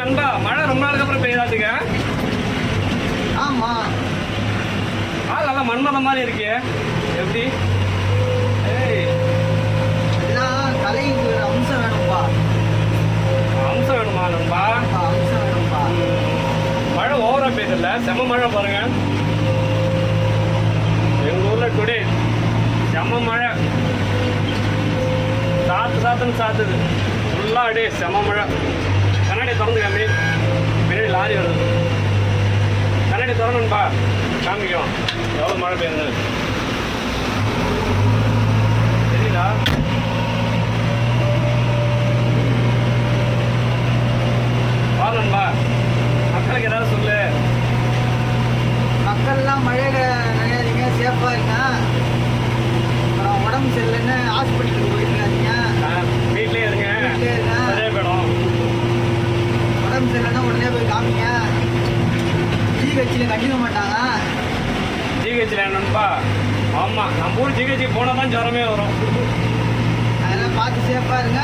நண்பா மழை ரொம்ப நாளுக்கு அப்புறம் பெய்யாதுங்க. ஆமா, நல்லா மண்மதம் மாதிரி இருக்கு. எப்படி இதெல்லாம் கலைக்கு ஒரு அம்சம் வேணும்பா. அம்சம் வேணுமா நண்பா? அம்சம் வேணும்பா. மழை ஓவரா பெய்யுதில்ல, செம மழை பாருங்க. எங்க ஊர்ல டுடே செம மழை, சாத்துன்னு சாத்துது ஃபுல்லா. அப்படியே செம மழை. கண்ணாடி திறந்து காமி, பின்னாடி லாரி வருது. கண்ணாடி திறனும்பா, காமிக்கும் எவ்வளோ மழை பெய்யுது தெரியுதா? வாங்கன்பா, மக்களுக்கு ஏதாவது சொல்லு. மக்கள்லாம் மழையில நினையாதீங்க, சேஃபா இருங்க. அப்புறம் உடம்பு சரியில்லைன்னு ஹாஸ்பிட்டலுக்கு போயிருக்காதீங்க. வீட்லயே இருங்க, வீட்லயே இருங்க. சரியா போயிடும். உடம்பு சரியில்லைன்னா உடனே போய் காமிங்க. ஜிஹெச்சில் கண்டிக்க மாட்டாங்க. ஜிஹெச்சில் என்னன்பா? ஆமாம், நம்ம ஊர் ஜிஹெச்சி போனால் தான் ஜுரமே வரும். அதெல்லாம் பார்த்து சேஃபா இருங்க.